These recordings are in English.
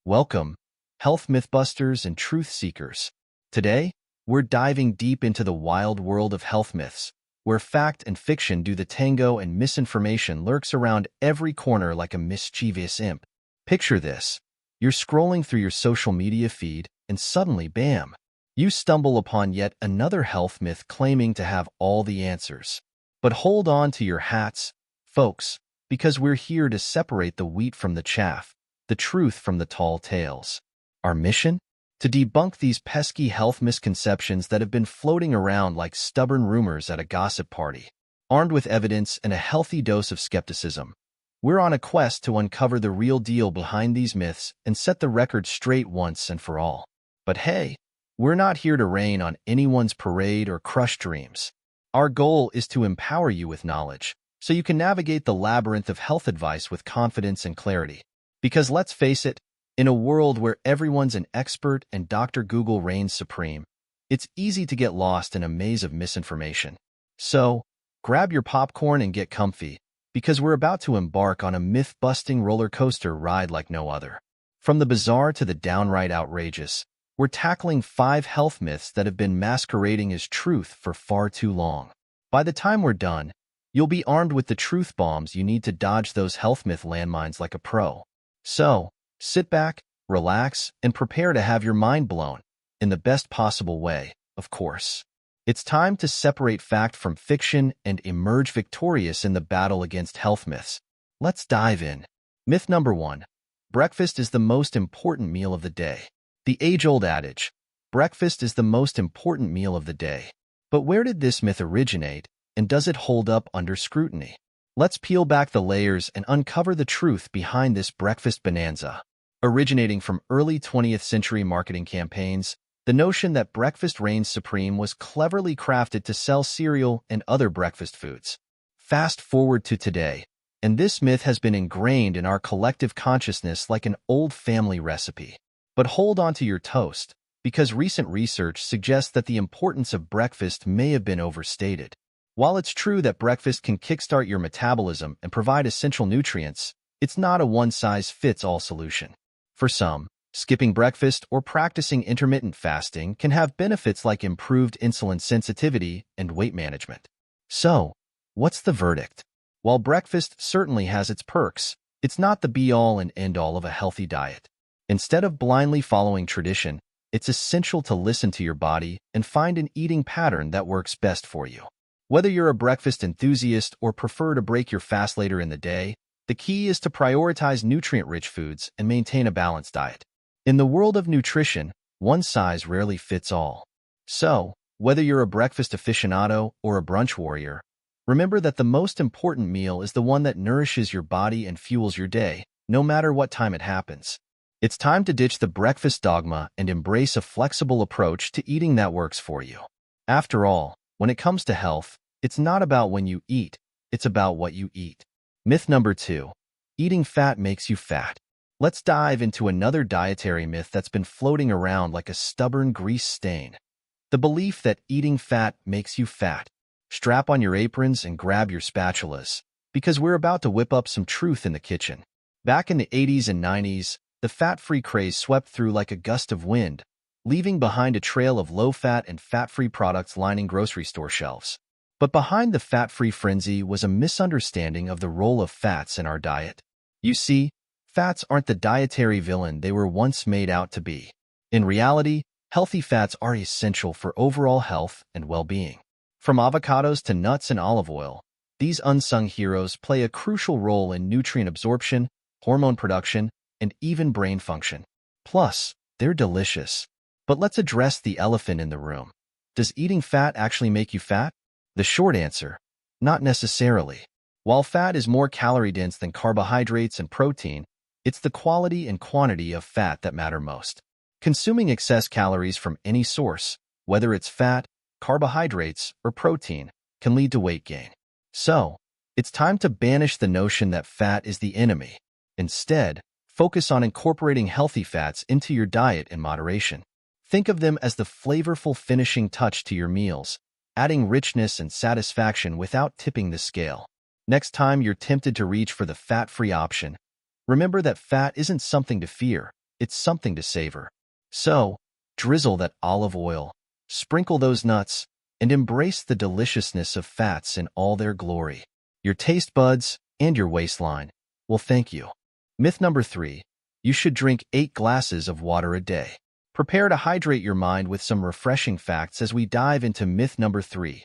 Welcome, health mythbusters and truth seekers. Today, we're diving deep into the wild world of health myths, where fact and fiction do the tango and misinformation lurks around every corner like a mischievous imp. Picture this. You're scrolling through your social media feed, and suddenly, bam, you stumble upon yet another health myth claiming to have all the answers. But hold on to your hats, folks, because we're here to separate the wheat from the chaff, the truth from the tall tales. Our mission? To debunk these pesky health misconceptions that have been floating around like stubborn rumors at a gossip party. Armed with evidence and a healthy dose of skepticism, we're on a quest to uncover the real deal behind these myths and set the record straight once and for all. But hey, we're not here to rain on anyone's parade or crush dreams. Our goal is to empower you with knowledge, so you can navigate the labyrinth of health advice with confidence and clarity. Because let's face it, in a world where everyone's an expert and Dr. Google reigns supreme, it's easy to get lost in a maze of misinformation. So, grab your popcorn and get comfy, because we're about to embark on a myth-busting roller coaster ride like no other. From the bizarre to the downright outrageous, we're tackling 5 health myths that have been masquerading as truth for far too long. By the time we're done, you'll be armed with the truth bombs you need to dodge those health myth landmines like a pro. So, sit back, relax, and prepare to have your mind blown, in the best possible way, of course. It's time to separate fact from fiction and emerge victorious in the battle against health myths. Let's dive in. Myth number 1. Breakfast is the most important meal of the day. The age-old adage, breakfast is the most important meal of the day. But where did this myth originate, and does it hold up under scrutiny? Let's peel back the layers and uncover the truth behind this breakfast bonanza. Originating from early 20th century marketing campaigns, the notion that breakfast reigns supreme was cleverly crafted to sell cereal and other breakfast foods. Fast forward to today, and this myth has been ingrained in our collective consciousness like an old family recipe. But hold on to your toast, because recent research suggests that the importance of breakfast may have been overstated. While it's true that breakfast can kickstart your metabolism and provide essential nutrients, it's not a one-size-fits-all solution. For some, skipping breakfast or practicing intermittent fasting can have benefits like improved insulin sensitivity and weight management. So, what's the verdict? While breakfast certainly has its perks, it's not the be-all and end-all of a healthy diet. Instead of blindly following tradition, it's essential to listen to your body and find an eating pattern that works best for you. Whether you're a breakfast enthusiast or prefer to break your fast later in the day, the key is to prioritize nutrient-rich foods and maintain a balanced diet. In the world of nutrition, one size rarely fits all. So, whether you're a breakfast aficionado or a brunch warrior, remember that the most important meal is the one that nourishes your body and fuels your day, no matter what time it happens. It's time to ditch the breakfast dogma and embrace a flexible approach to eating that works for you. After all, when it comes to health, it's not about when you eat, it's about what you eat. Myth number 2. Eating fat makes you fat. Let's dive into another dietary myth that's been floating around like a stubborn grease stain. The belief that eating fat makes you fat. Strap on your aprons and grab your spatulas, because we're about to whip up some truth in the kitchen. Back in the 80s and 90s, the fat-free craze swept through like a gust of wind, leaving behind a trail of low-fat and fat-free products lining grocery store shelves. But behind the fat-free frenzy was a misunderstanding of the role of fats in our diet. You see, fats aren't the dietary villain they were once made out to be. In reality, healthy fats are essential for overall health and well-being. From avocados to nuts and olive oil, these unsung heroes play a crucial role in nutrient absorption, hormone production, and even brain function. Plus, they're delicious. But let's address the elephant in the room. Does eating fat actually make you fat? The short answer, not necessarily. While fat is more calorie-dense than carbohydrates and protein, it's the quality and quantity of fat that matter most. Consuming excess calories from any source, whether it's fat, carbohydrates, or protein, can lead to weight gain. So, it's time to banish the notion that fat is the enemy. Instead, focus on incorporating healthy fats into your diet in moderation. Think of them as the flavorful finishing touch to your meals, adding richness and satisfaction without tipping the scale. Next time you're tempted to reach for the fat-free option, remember that fat isn't something to fear, it's something to savor. So, drizzle that olive oil, sprinkle those nuts, and embrace the deliciousness of fats in all their glory. Your taste buds and your waistline will thank you. Myth number 3. You should drink 8 glasses of water a day. Prepare to hydrate your mind with some refreshing facts as we dive into myth number 3.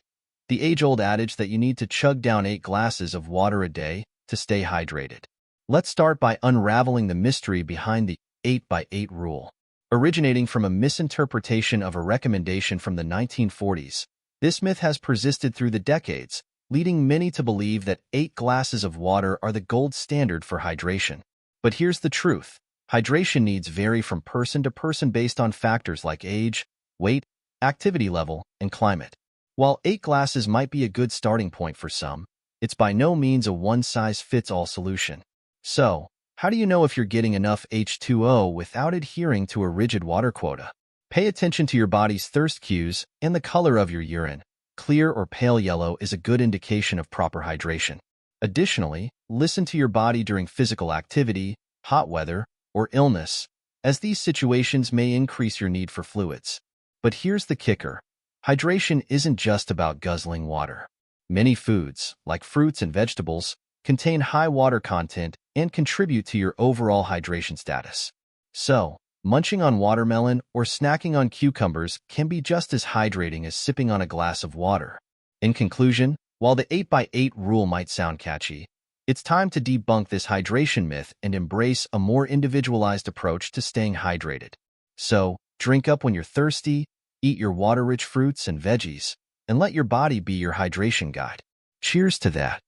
The age-old adage that you need to chug down 8 glasses of water a day to stay hydrated. Let's start by unraveling the mystery behind the 8 by 8 rule. Originating from a misinterpretation of a recommendation from the 1940s, this myth has persisted through the decades, leading many to believe that 8 glasses of water are the gold standard for hydration. But here's the truth. Hydration needs vary from person to person based on factors like age, weight, activity level, and climate. While 8 glasses might be a good starting point for some, it's by no means a one-size-fits-all solution. So, how do you know if you're getting enough H2O without adhering to a rigid water quota? Pay attention to your body's thirst cues and the color of your urine. Clear or pale yellow is a good indication of proper hydration. Additionally, listen to your body during physical activity, hot weather, or illness, as these situations may increase your need for fluids. But here's the kicker. Hydration isn't just about guzzling water. Many foods, like fruits and vegetables, contain high water content and contribute to your overall hydration status. So, munching on watermelon or snacking on cucumbers can be just as hydrating as sipping on a glass of water. In conclusion, while the 8 by 8 rule might sound catchy, it's time to debunk this hydration myth and embrace a more individualized approach to staying hydrated. So, drink up when you're thirsty, eat your water-rich fruits and veggies, and let your body be your hydration guide. Cheers to that.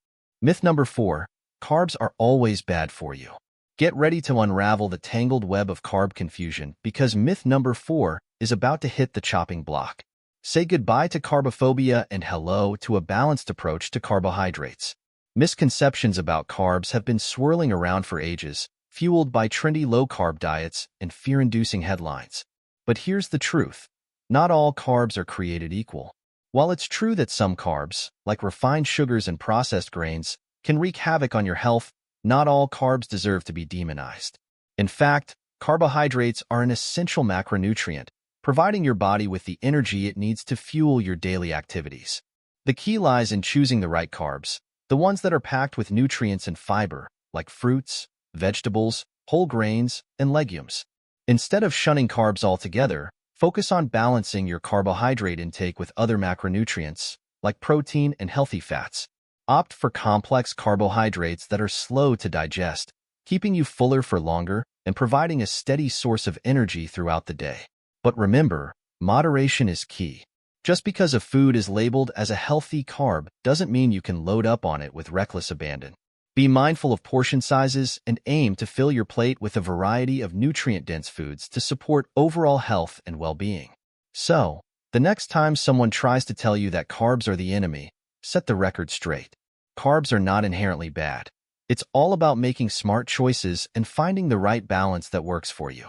Myth number 4. Carbs are always bad for you. Get ready to unravel the tangled web of carb confusion because myth number 4 is about to hit the chopping block. Say goodbye to carbophobia and hello to a balanced approach to carbohydrates. Misconceptions about carbs have been swirling around for ages, fueled by trendy low-carb diets and fear-inducing headlines. But here's the truth. Not all carbs are created equal. While it's true that some carbs, like refined sugars and processed grains, can wreak havoc on your health, not all carbs deserve to be demonized. In fact, carbohydrates are an essential macronutrient, providing your body with the energy it needs to fuel your daily activities. The key lies in choosing the right carbs, the ones that are packed with nutrients and fiber, like fruits, vegetables, whole grains, and legumes. Instead of shunning carbs altogether, focus on balancing your carbohydrate intake with other macronutrients, like protein and healthy fats. Opt for complex carbohydrates that are slow to digest, keeping you fuller for longer and providing a steady source of energy throughout the day. But remember, moderation is key. Just because a food is labeled as a healthy carb doesn't mean you can load up on it with reckless abandon. Be mindful of portion sizes and aim to fill your plate with a variety of nutrient-dense foods to support overall health and well-being. So, the next time someone tries to tell you that carbs are the enemy, set the record straight. Carbs are not inherently bad. It's all about making smart choices and finding the right balance that works for you.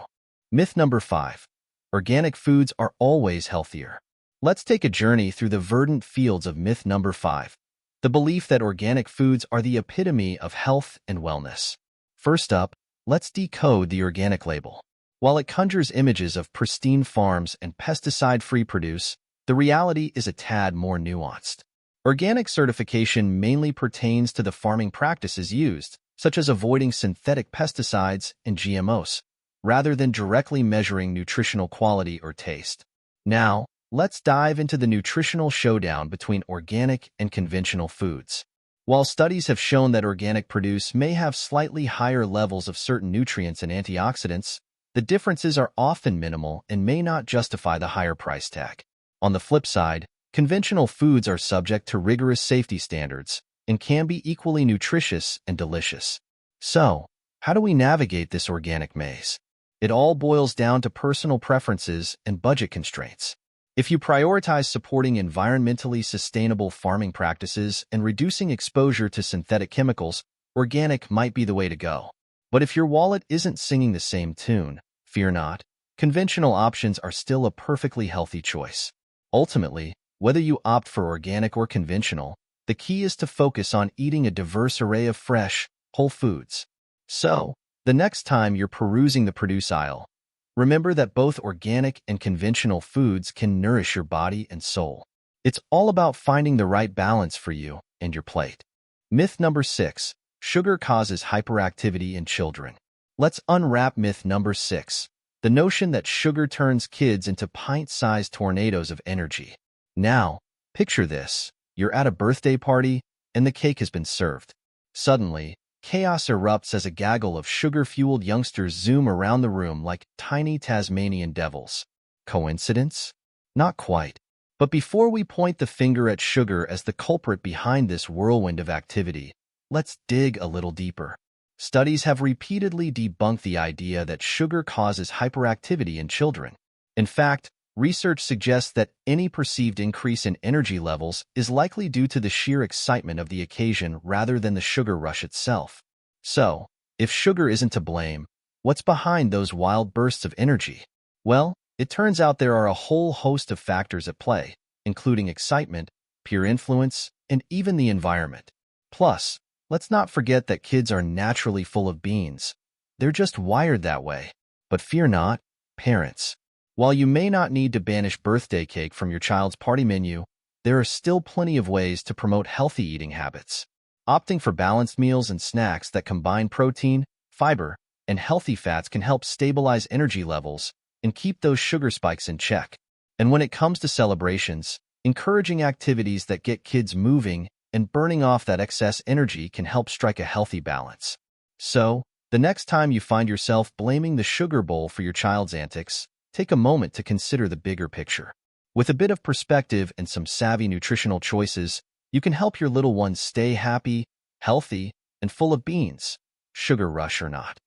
Myth number 5. Organic foods are always healthier. Let's take a journey through the verdant fields of myth number 5. The belief that organic foods are the epitome of health and wellness. First up, let's decode the organic label. While it conjures images of pristine farms and pesticide-free produce, the reality is a tad more nuanced. Organic certification mainly pertains to the farming practices used, such as avoiding synthetic pesticides and GMOs, rather than directly measuring nutritional quality or taste. Now, let's dive into the nutritional showdown between organic and conventional foods. While studies have shown that organic produce may have slightly higher levels of certain nutrients and antioxidants, the differences are often minimal and may not justify the higher price tag. On the flip side, conventional foods are subject to rigorous safety standards and can be equally nutritious and delicious. So, how do we navigate this organic maze? It all boils down to personal preferences and budget constraints. If you prioritize supporting environmentally sustainable farming practices and reducing exposure to synthetic chemicals, organic might be the way to go. But if your wallet isn't singing the same tune, fear not. Conventional options are still a perfectly healthy choice. Ultimately, whether you opt for organic or conventional, the key is to focus on eating a diverse array of fresh, whole foods. So, the next time you're perusing the produce aisle, Remember that both organic and conventional foods can nourish your body and soul. It's all about finding the right balance for you and your plate. Myth number 6. Sugar causes hyperactivity in children. Let's unwrap myth number 6. The notion that sugar turns kids into pint-sized tornadoes of energy. Now, picture this. You're at a birthday party, and the cake has been served. Suddenly, chaos erupts as a gaggle of sugar-fueled youngsters zoom around the room like tiny Tasmanian devils. Coincidence? Not quite. But before we point the finger at sugar as the culprit behind this whirlwind of activity, let's dig a little deeper. Studies have repeatedly debunked the idea that sugar causes hyperactivity in children. In fact, research suggests that any perceived increase in energy levels is likely due to the sheer excitement of the occasion rather than the sugar rush itself. So, if sugar isn't to blame, what's behind those wild bursts of energy? Well, it turns out there are a whole host of factors at play, including excitement, peer influence, and even the environment. Plus, let's not forget that kids are naturally full of beans. They're just wired that way. But fear not, parents. While you may not need to banish birthday cake from your child's party menu, there are still plenty of ways to promote healthy eating habits. Opting for balanced meals and snacks that combine protein, fiber, and healthy fats can help stabilize energy levels and keep those sugar spikes in check. And when it comes to celebrations, encouraging activities that get kids moving and burning off that excess energy can help strike a healthy balance. So, the next time you find yourself blaming the sugar bowl for your child's antics, take a moment to consider the bigger picture. With a bit of perspective and some savvy nutritional choices, you can help your little ones stay happy, healthy, and full of beans, sugar rush or not.